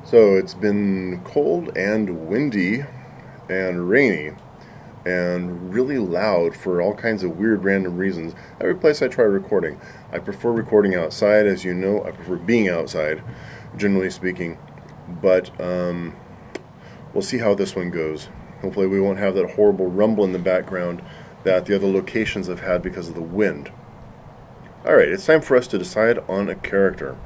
So it's been cold and windy and rainy and really loud for all kinds of weird random reasons. Every place I try recording, I prefer recording outside, as you know. I prefer being outside, generally speaking. But we'll see how this one goes. Hopefully we won't have that horrible rumble in the background that the other locations have had because of the wind. Alright, it's time for us to decide on a character.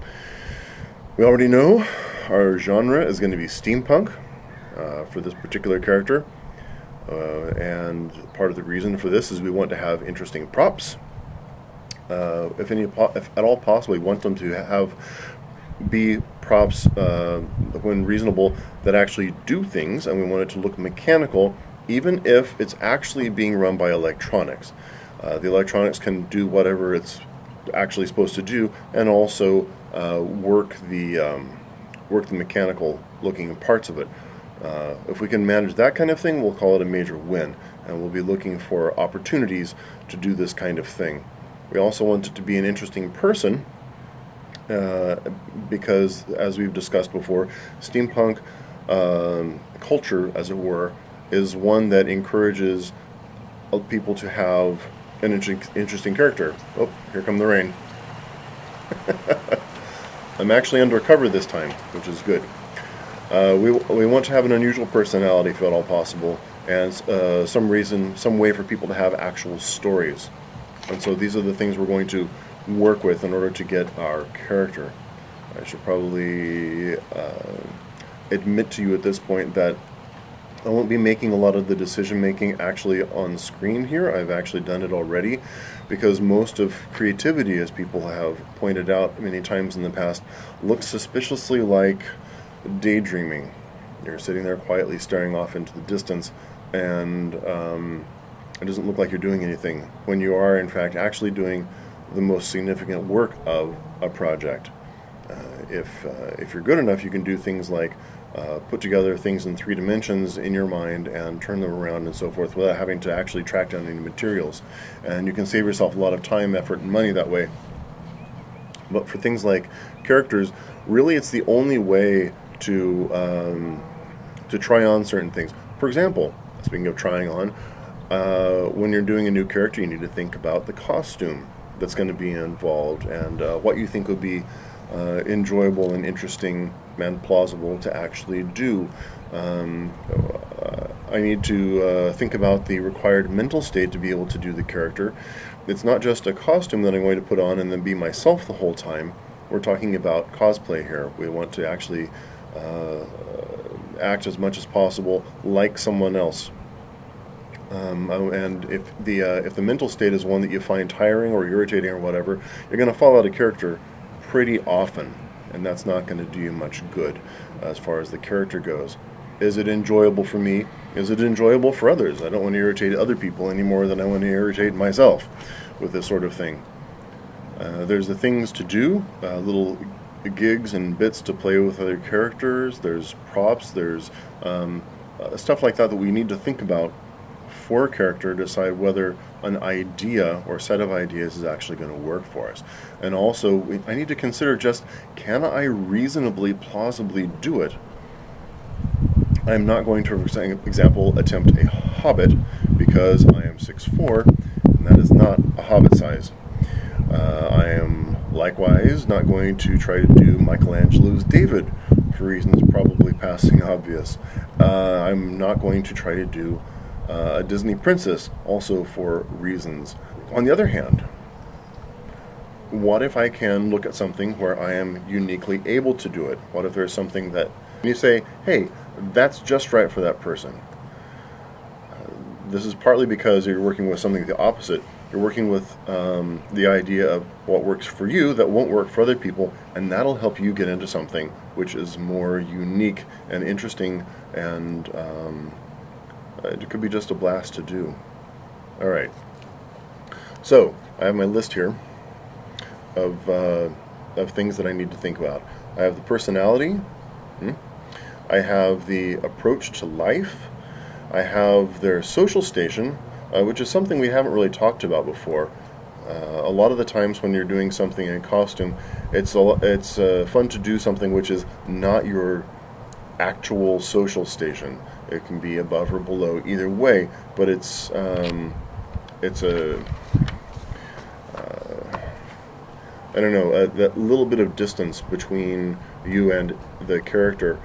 We already know our genre is going to be steampunk for this particular character. And part of the reason for this is we want to have interesting props. If at all possible, we want them to be props when reasonable that actually do things, and we want it to look mechanical, even if it's actually being run by electronics. The electronics can do whatever it's actually supposed to do, and also work the mechanical looking parts of it. If we can manage that kind of thing, we'll call it a major win, and we'll be looking for opportunities to do this kind of thing. We also want it to be an interesting person, because, as we've discussed before, steampunk culture, as it were, is one that encourages people to have an interesting character. Oh, here come the rain. I'm actually under cover this time, which is good. We want to have an unusual personality, if at all possible, and some way for people to have actual stories. And so these are the things we're going to work with in order to get our character. I should probably admit to you at this point that I won't be making a lot of the decision making actually on screen here. I've actually done it already, because most of creativity, as people have pointed out many times in the past, looks suspiciously like daydreaming. You're sitting there quietly staring off into the distance, and it doesn't look like you're doing anything, when you are in fact actually doing the most significant work of a project. If you're good enough, you can do things like put together things in 3 dimensions in your mind and turn them around and so forth without having to actually track down any materials. And you can save yourself a lot of time, effort, and money that way. But for things like characters, really it's the only way to try on certain things. For example, speaking of trying on, when you're doing a new character, you need to think about the costume that's going to be involved, and what you think would be enjoyable and interesting and plausible to actually do. I need to think about the required mental state to be able to do the character. It's not just a costume that I'm going to put on and then be myself the whole time. We're talking about cosplay here. We want to actually act as much as possible like someone else. And if the mental state is one that you find tiring or irritating or whatever, you're going to fall out of character pretty often, and that's not going to do you much good as far as the character goes. Is it enjoyable for me? Is it enjoyable for others? I don't want to irritate other people any more than I want to irritate myself with this sort of thing. There's the things to do, little gigs and bits to play with other characters. There's props. There's stuff like that we need to think about for a character to decide whether an idea or set of ideas is actually going to work for us. And also, I need to consider just, can I reasonably, plausibly do it? I'm not going to, for example, attempt a hobbit, because I am 6'4", and that is not a hobbit size. I am likewise not going to try to do Michelangelo's David, for reasons probably passing obvious. I'm not going to try to do a Disney princess, also for reasons. On the other hand, what if I can look at something where I am uniquely able to do it? What if there's something that you say, hey, that's just right for that person? This is partly because you're working with something the opposite. You're working with the idea of what works for you that won't work for other people, and that'll help you get into something which is more unique and interesting, and it could be just a blast to do. Alright, so I have my list here of things that I need to think about. I have the personality, I have the approach to life, I have their social station, which is something we haven't really talked about before. A lot of the times when you're doing something in costume, it's fun to do something which is not your actual social station. It can be above or below, either way, but it's a I don't know, that little bit of distance between you and the character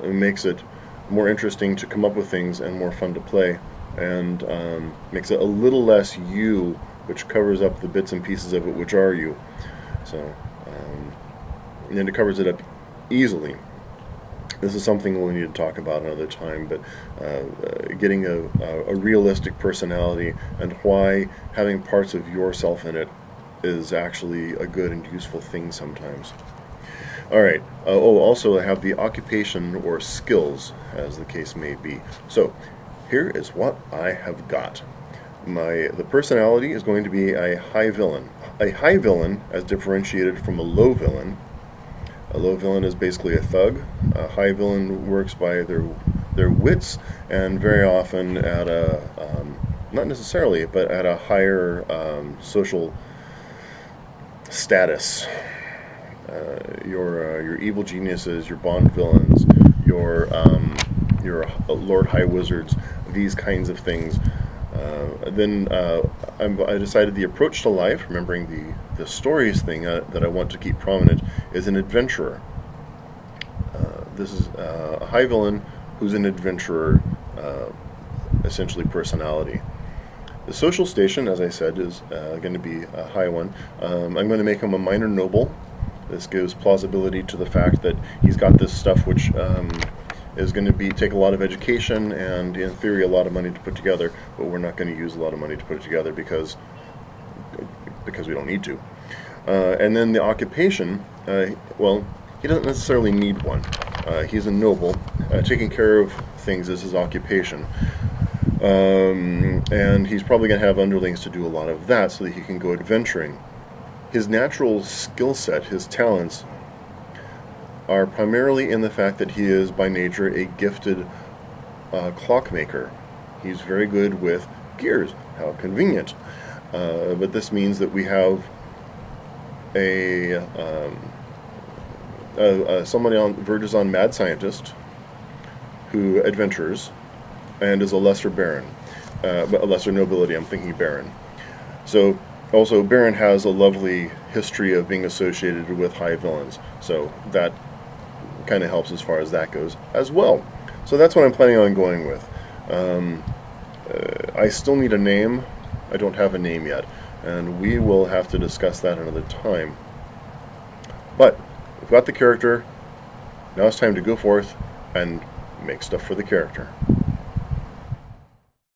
makes it more interesting to come up with things and more fun to play, and makes it a little less you, which covers up the bits and pieces of it which are you. So, and it covers it up easily. This is something we'll need to talk about another time, but getting a realistic personality and why having parts of yourself in it is actually a good and useful thing sometimes. All right. Also, I have the occupation or skills, as the case may be. So, here is what I have got. The personality is going to be a high villain. A high villain, as differentiated from a low villain. A low villain is basically a thug. A high villain works by their wits, and very often at a not necessarily, but at a higher social status. Your evil geniuses, your Bond villains, your Lord High Wizards, these kinds of things. Then I decided the approach to life, remembering the stories thing that I want to keep prominent, is an adventurer. This is a high villain who's an adventurer, essentially personality. The social station, as I said, is going to be a high one. I'm going to make him a minor noble. This gives plausibility to the fact that he's got this stuff which is going to take a lot of education and, in theory, a lot of money to put together, but we're not going to use a lot of money to put it together because we don't need to. And then the occupation, well, he doesn't necessarily need one. He's a noble. Taking care of things is his occupation. And he's probably going to have underlings to do a lot of that so that he can go adventuring. His natural skill set, his talents, are primarily in the fact that he is by nature a gifted clockmaker. He's very good with gears. How convenient. But this means that we have somebody verges on mad scientist who adventures and is a lesser baron, a lesser nobility. I'm thinking baron. So also baron has a lovely history of being associated with high villains. So that kind of helps as far as that goes as well. So that's what I'm planning on going with. I still need a name. I don't have a name yet, and we will have to discuss that another time. But we've got the character. Now it's time to go forth and make stuff for the character.